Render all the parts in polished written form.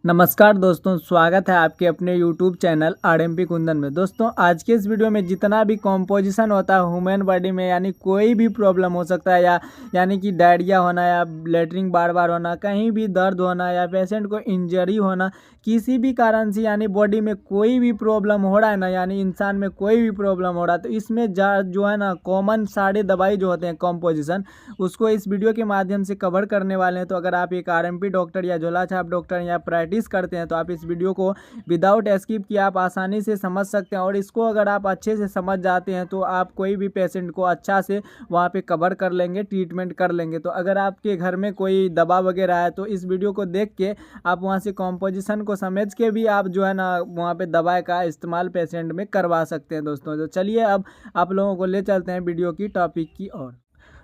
नमस्कार दोस्तों, स्वागत है आपके अपने YouTube चैनल आरएमपी कुंदन में। दोस्तों, आज के इस वीडियो में जितना भी कॉम्पोजिशन होता है ह्यूमन बॉडी में, यानी कोई भी प्रॉब्लम हो सकता है यानी कि डायरिया होना या लेटरिन बार बार होना, कहीं भी दर्द होना या पेशेंट को इंजरी होना, किसी भी कारण से यानी बॉडी में कोई भी प्रॉब्लम हो रहा है ना, यानी इंसान में कोई भी प्रॉब्लम हो रहा है, तो इसमें जो है ना कॉमन सारे दवाई जो होते हैं कॉम्पोजिशन, उसको इस वीडियो के माध्यम से कवर करने वाले हैं। तो अगर आप एक आरएमपी डॉक्टर या झोला छाप डॉक्टर या प्रैक्टिस करते हैं तो आप इस वीडियो को विदाउट स्किप किए आप आसानी से समझ सकते हैं। और इसको अगर आप अच्छे से समझ जाते हैं तो आप कोई भी पेशेंट को अच्छा से वहाँ पे कवर कर लेंगे, ट्रीटमेंट कर लेंगे। तो अगर आपके घर में कोई दवा वगैरह है तो इस वीडियो को देख के आप वहाँ से कॉम्पोजिशन को समझ के भी आप जो है ना वहाँ पे दवा का इस्तेमाल पेशेंट में करवा सकते हैं। दोस्तों, तो चलिए अब आप लोगों को ले चलते हैं वीडियो की टॉपिक की ओर।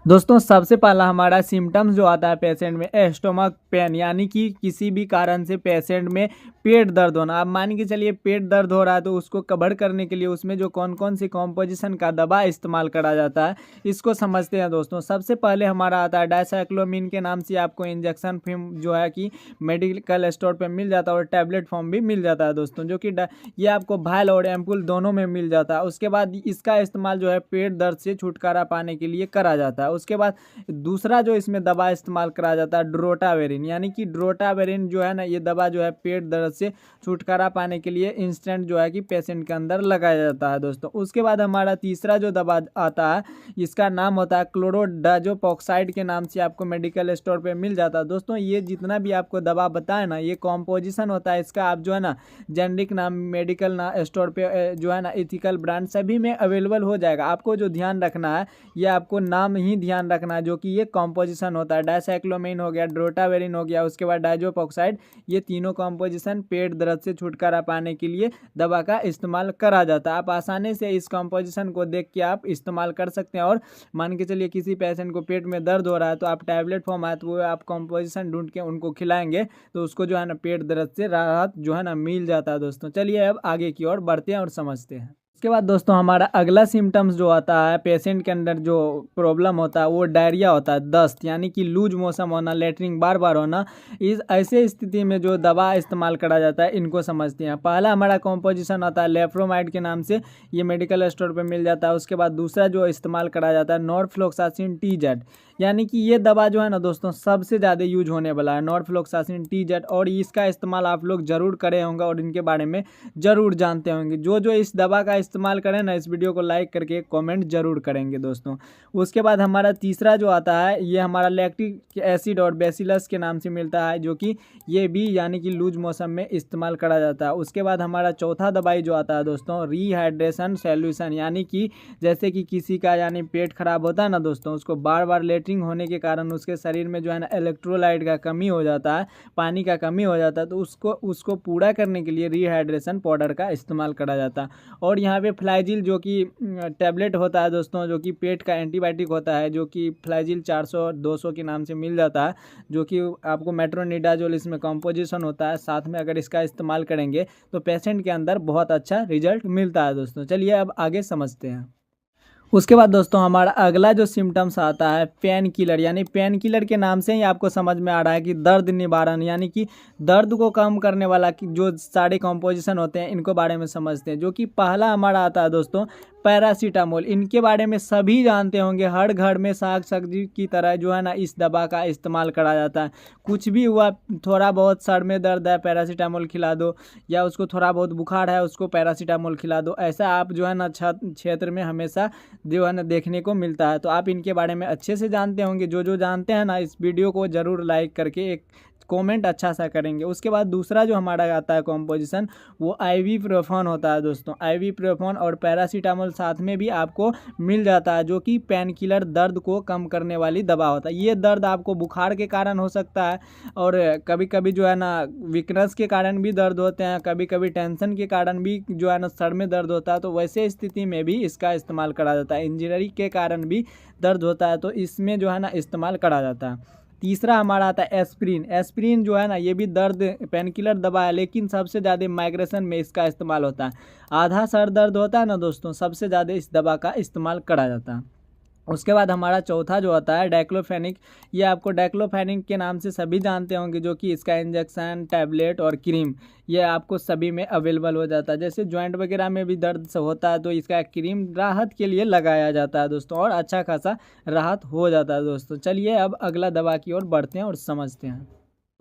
दोस्तों, सबसे पहला हमारा सिम्टम्स जो आता है पेशेंट में स्टोमक पेन, यानी कि किसी भी कारण से पेशेंट में पेट दर्द होना। आप मान के चलिए पेट दर्द हो रहा है तो उसको कवर करने के लिए उसमें जो कौन कौन सी कॉम्पोजिशन का दवा इस्तेमाल करा जाता है इसको समझते हैं। दोस्तों, सबसे पहले हमारा आता है डायसाइक्लोमिन के नाम से आपको इंजेक्शन फिल्म जो है कि मेडिकल स्टोर पर मिल जाता है और टैबलेट फॉर्म भी मिल जाता है। दोस्तों, जो कि ये आपको वायल और एम्पुल दोनों में मिल जाता है। उसके बाद इसका इस्तेमाल जो है पेट दर्द से छुटकारा पाने के लिए करा जाता है। उसके बाद दूसरा जो इसमें दवा इस्तेमाल करा जाता है ड्रोटावेरिन, यानी कि ड्रोटावेरिन जो है ना ये दवा जो है पेट दर्द से छुटकारा पाने के लिए इंस्टेंट जो है कि पेशेंट के अंदर लगाया जाता है। दोस्तों, उसके बाद हमारा तीसरा जो दवा आता है इसका नाम होता है क्लोरोडाजोपॉक्साइड के नाम से आपको मेडिकल स्टोर पे मिल जाता है। दोस्तों, ये जितना भी आपको दवा बताए ना ये कॉम्पोजिशन होता है इसका, आप जो है ना जेनरिक नाम मेडिकल ना स्टोर पे जो है ना एथिकल ब्रांड सभी में अवेलेबल हो जाएगा। आपको जो ध्यान रखना है ये आपको नाम ही ध्यान रखना है, जो कि ये कॉम्पोजिशन होता है। डायसाइक्लोमिन हो गया, ड्रोटावेरिन हो गया, उसके बाद डाइजोपॉक्साइड, ये तीनों कॉम्पोजिशन पेट दर्द से छुटकारा पाने के लिए दवा का इस्तेमाल करा जाता है। आप आसानी से इस कॉम्पोजिशन को देख के आप इस्तेमाल कर सकते हैं। और मान के चलिए किसी पेशेंट को पेट में दर्द हो रहा है तो आप टैबलेट फॉर्म आए तो वो आप कॉम्पोजिशन ढूंढ के उनको खिलाएंगे तो उसको जो है ना पेट दर्द से राहत जो है ना मिल जाता है। दोस्तों, चलिए अब आगे की ओर बढ़ते हैं और समझते हैं। उसके बाद दोस्तों हमारा अगला सिम्टम्स जो आता है पेशेंट के अंदर जो प्रॉब्लम होता है वो डायरिया होता है, दस्त, यानी कि लूज मोशन होना, लेटरिन बार बार होना। इस ऐसे स्थिति में जो दवा इस्तेमाल करा जाता है इनको समझते हैं। पहला हमारा कॉम्पोजिशन आता है लेफ्रोमाइड के नाम से, ये मेडिकल स्टोर पे मिल जाता है। उसके बाद दूसरा जो इस्तेमाल करा जाता है नॉरफ्लोक्सासिन TZ, यानी कि ये दवा जो है ना दोस्तों सबसे ज़्यादा यूज होने वाला है नॉरफ्लोक्सासिन TZ, और इसका इस्तेमाल आप लोग ज़रूर करे होंगे और इनके बारे में ज़रूर जानते होंगे। जो जो इस दवा का इस्तेमाल करें ना इस वीडियो को लाइक करके कमेंट जरूर करेंगे। दोस्तों, उसके बाद हमारा तीसरा जो आता है ये हमारा लैक्टिक एसिड और बेसिलस के नाम से मिलता है, जो कि ये भी यानी कि लूज मोशन में इस्तेमाल करा जाता है। उसके बाद हमारा चौथा दवाई जो आता है दोस्तों रीहाइड्रेशन सॉल्यूशन, यानी कि जैसे कि किसी का यानी पेट खराब होता है ना दोस्तों, उसको बार बार लेटरिन होने के कारण उसके शरीर में जो है ना इलेक्ट्रोलाइट का कमी हो जाता है, पानी का कमी हो जाता है, तो उसको पूरा करने के लिए रीहाइड्रेशन पाउडर का इस्तेमाल करा जाता है। और यहाँ पे फ्लाइजिल जो कि टैबलेट होता है दोस्तों, जो कि पेट का एंटीबायोटिक होता है, जो कि फ्लाइजिल 400-200 के नाम से मिल जाता है, जो कि आपको मेट्रोनिडाजोल इसमें कॉम्पोजिशन होता है। साथ में अगर इसका इस्तेमाल करेंगे तो पेशेंट के अंदर बहुत अच्छा रिजल्ट मिलता है। दोस्तों, चलिए अब आगे समझते हैं। उसके बाद दोस्तों हमारा अगला जो सिम्टम्स आता है पेन किलर, यानी पेन किलर के नाम से ही आपको समझ में आ रहा है कि दर्द निवारण, यानी कि दर्द को कम करने वाला जो सारे कॉम्पोजिशन होते हैं इनको बारे में समझते हैं। जो कि पहला हमारा आता है दोस्तों पैरासीटामोल, इनके बारे में सभी जानते होंगे। हर घर में साग सब्जी की तरह जो है ना इस दवा का इस्तेमाल करा जाता है। कुछ भी हुआ, थोड़ा बहुत सर में दर्द है पैरासीटामोल खिला दो, या उसको थोड़ा बहुत बुखार है उसको पैरासीटामोल खिला दो, ऐसा आप जो है ना क्षेत्र में हमेशा जो है ना देखने को मिलता है। तो आप इनके बारे में अच्छे से जानते होंगे। जो जो जानते हैं ना इस वीडियो को ज़रूर लाइक करके एक कमेंट अच्छा सा करेंगे। उसके बाद दूसरा जो हमारा आता है कॉम्पोजिशन वो आइबुप्रोफेन होता है। दोस्तों, आइबुप्रोफेन और पैरासीटामोल साथ में भी आपको मिल जाता है, जो कि पेन किलर दर्द को कम करने वाली दवा होता है। ये दर्द आपको बुखार के कारण हो सकता है, और कभी कभी जो है ना वीकनेस के कारण भी दर्द होते हैं, कभी कभी टेंशन के कारण भी जो है ना सर में दर्द होता है, तो वैसे स्थिति में भी इसका इस्तेमाल करा जाता है। इंजरी के कारण भी दर्द होता है तो इसमें जो है ना इस्तेमाल करा जाता है। तीसरा हमारा आता है एस्प्रिन। एस्प्रिन जो है ना ये भी दर्द पेन किलर दवा है, लेकिन सबसे ज़्यादा माइग्रेशन में इसका इस्तेमाल होता है। आधा सर दर्द होता है ना दोस्तों, सबसे ज़्यादा इस दवा का इस्तेमाल करा जाता है। उसके बाद हमारा चौथा जो होता है डाइक्लोफेनिक। ये आपको डाइक्लोफेनिक के नाम से सभी जानते होंगे, जो कि इसका इंजेक्शन, टैबलेट और क्रीम ये आपको सभी में अवेलेबल हो जाता है। जैसे जॉइंट वगैरह में भी दर्द से होता है तो इसका क्रीम राहत के लिए लगाया जाता है दोस्तों, और अच्छा खासा राहत हो जाता है दोस्तों। चलिए अब अगला दवा की ओर बढ़ते हैं और समझते हैं।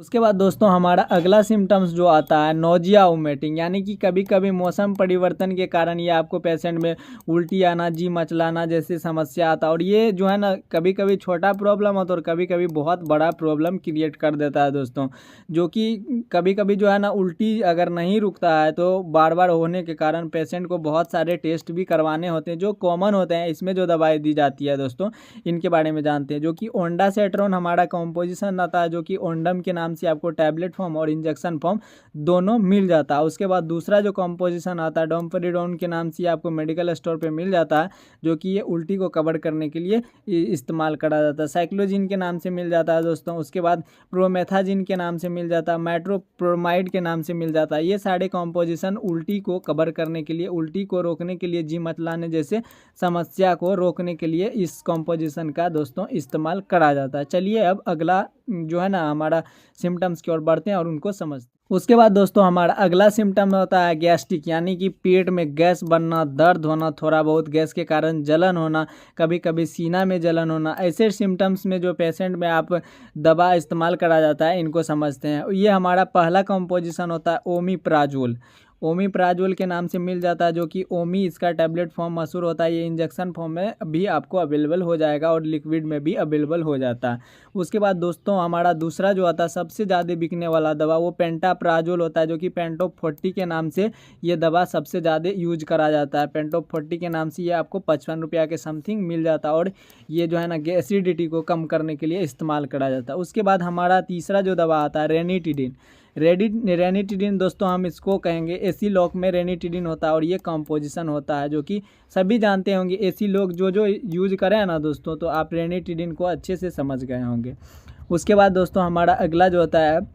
उसके बाद दोस्तों हमारा अगला सिम्टम्स जो आता है नोजिया वोमिटिंग, यानी कि कभी कभी मौसम परिवर्तन के कारण ये आपको पेशेंट में उल्टी आना, जी मचलाना जैसी समस्या आता है। और ये जो है ना कभी कभी छोटा प्रॉब्लम होता है और कभी कभी बहुत बड़ा प्रॉब्लम क्रिएट कर देता है दोस्तों। जो कि कभी कभी जो है ना उल्टी अगर नहीं रुकता है तो बार बार होने के कारण पेशेंट को बहुत सारे टेस्ट भी करवाने होते हैं जो कॉमन होते हैं। इसमें जो दवाई दी जाती है दोस्तों इनके बारे में जानते हैं। जो कि ओंडासेट्रोन हमारा कॉम्पोजिशन आता है, जो कि ओंडम के नाम से आपको टैबलेट फॉर्म और इंजेक्शन फॉर्म दोनों मिल जाता है। उसके बाद दूसरा जो कॉम्पोजिशन आता है डोम्पेरिडोन के नाम से आपको मेडिकल स्टोर पे मिल जाता है, जो कि ये उल्टी को कवर करने के लिए इस्तेमाल करा जाता है। साइक्लोजिन के नाम से मिल जाता है दोस्तों। उसके बाद प्रोमेथाजिन के नाम से मिल जाता है, मेट्रोप्रोमाइड के नाम से मिल जाता है। ये सारे कॉम्पोजिशन उल्टी को कवर करने के लिए, उल्टी को रोकने के लिए, जी मचलाने जैसे समस्या को रोकने के लिए इस कॉम्पोजिशन का दोस्तों इस्तेमाल करा जाता है। चलिए अब अगला जो है ना हमारा सिम्टम्स की ओर बढ़ते हैं और उनको समझते हैं। उसके बाद दोस्तों हमारा अगला सिम्टम होता है गैस्ट्रिक, यानी कि पेट में गैस बनना, दर्द होना, थोड़ा बहुत गैस के कारण जलन होना, कभी कभी सीना में जलन होना। ऐसे सिम्टम्स में जो पेशेंट में आप दवा इस्तेमाल करा जाता है इनको समझते हैं। ये हमारा पहला कंपोजिशन होता है ओमिप्राजोल। ओमिप्राजोल के नाम से मिल जाता है, जो कि ओमी इसका टैबलेट फॉर्म मशहूर होता है। ये इंजेक्शन फॉर्म में भी आपको अवेलेबल हो जाएगा और लिक्विड में भी अवेलेबल हो जाता है। उसके बाद दोस्तों हमारा दूसरा जो आता है सबसे ज़्यादा बिकने वाला दवा वो पेंटाप्राजोल होता है, जो कि पेंटोप 40 के नाम से ये दवा सबसे ज़्यादा यूज करा जाता है। पेंटोप 40 के नाम से ये आपको 55 रुपया के समथिंग मिल जाता है और ये जो है ना एसिडिटी को कम करने के लिए इस्तेमाल करा जाता है। उसके बाद हमारा तीसरा जो दवा आता है रेनिटिडिन। रेनिटिडिन दोस्तों हम इसको कहेंगे एसी लॉक में रेनिटिडिन होता है और ये कंपोजिशन होता है, जो कि सभी जानते होंगे। एसी लॉक जो यूज करें ना दोस्तों तो आप रेनिटिडिन को अच्छे से समझ गए होंगे। उसके बाद दोस्तों हमारा अगला जो होता है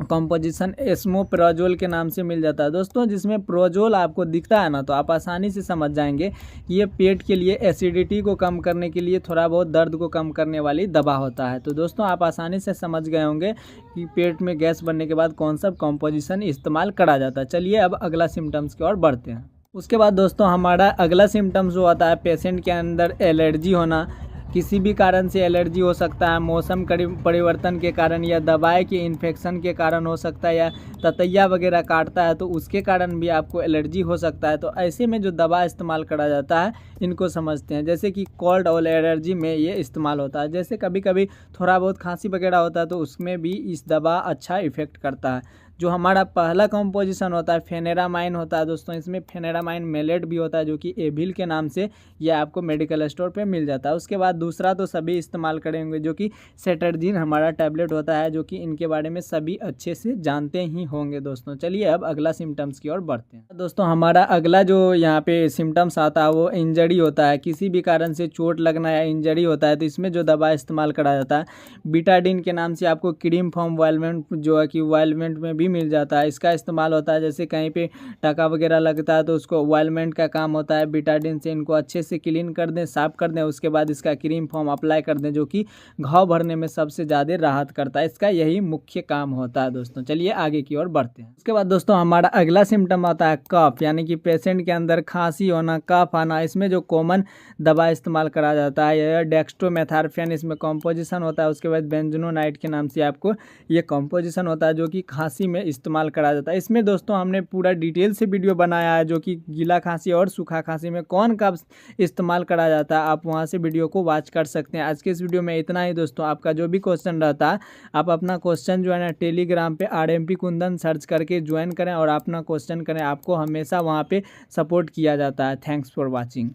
कंपोजिशन एस्मोप्राजोल के नाम से मिल जाता है दोस्तों, जिसमें प्रोजोल आपको दिखता है ना तो आप आसानी से समझ जाएंगे कि ये पेट के लिए एसिडिटी को कम करने के लिए, थोड़ा बहुत दर्द को कम करने वाली दवा होता है। तो दोस्तों आप आसानी से समझ गए होंगे कि पेट में गैस बनने के बाद कौन सा कंपोजिशन इस्तेमाल करा जाता है। चलिए अब अगला सिम्टम्स की ओर बढ़ते हैं। उसके बाद दोस्तों हमारा अगला सिम्टम्स जो आता है पेशेंट के अंदर एलर्जी होना। किसी भी कारण से एलर्जी हो सकता है, मौसम परिवर्तन के कारण या दवाई के इन्फेक्शन के कारण हो सकता है, या ततैया वगैरह काटता है तो उसके कारण भी आपको एलर्जी हो सकता है। तो ऐसे में जो दवा इस्तेमाल करा जाता है इनको समझते हैं। जैसे कि कोल्ड और एलर्जी में ये इस्तेमाल होता है। जैसे कभी कभी थोड़ा बहुत खांसी वगैरह होता है तो उसमें भी इस दवा अच्छा इफेक्ट करता है। जो हमारा पहला कंपोजिशन होता है फेनेरामाइन होता है दोस्तों। इसमें फेनेरामाइन मेलेट भी होता है, जो कि एविल के नाम से यह आपको मेडिकल स्टोर पे मिल जाता है। उसके बाद दूसरा तो सभी इस्तेमाल करेंगे, जो कि सेटर्जिन हमारा टैबलेट होता है, जो कि इनके बारे में सभी अच्छे से जानते ही होंगे दोस्तों। चलिए अब अगला सिम्टम्स की ओर बढ़ते हैं। दोस्तों हमारा अगला जो यहाँ पे सिम्टम्स आता है वो इंजरी होता है। किसी भी कारण से चोट लगना या इंजरी होता है तो इसमें जो दवा इस्तेमाल करा जाता है बीटाडिन के नाम से आपको क्रीम फॉर्म वायलमेंट जो है कि वायलमेंट में भी मिल जाता है। इसका इस्तेमाल होता है जैसे कहीं पे टका वगैरह लगता है तो उसको वायलमेंट का काम होता है। बीटाडिन से इनको अच्छे से क्लीन कर दें, साफ कर दें, उसके बाद इसका क्रीम फॉर्म अप्लाई कर दें, जो कि घाव भरने में सबसे ज़्यादा राहत करता है। इसका यही मुख्य काम होता है दोस्तों। चलिए आगे की ओर बढ़ते हैं। उसके बाद दोस्तों हमारा अगला सिम्टम आता है कफ, यानी कि पेशेंट के अंदर खांसी होना, कफ आना। इसमें जो कॉमन दवा इस्तेमाल करा जाता है यह डेक्स्ट्रोमेथार्फेन इसमें कॉम्पोजिशन होता है। उसके बाद बेंजोनाइट के नाम से आपको ये कॉम्पोजिशन होता है, जो कि खांसी में इस्तेमाल करा जाता है। इसमें दोस्तों हमने पूरा डिटेल से वीडियो बनाया है, जो कि गीला खांसी और सूखा खांसी में कौन कब इस्तेमाल करा जाता है, आप वहां से वीडियो को वॉच कर सकते हैं। आज के इस वीडियो में इतना ही दोस्तों। आपका जो भी क्वेश्चन रहता है आप अपना क्वेश्चन जो है ना टेलीग्राम पे RMP कुंदन सर्च करके ज्वाइन करें और अपना क्वेश्चन करें, आपको हमेशा वहाँ पे सपोर्ट किया जाता है। Thanks for watching.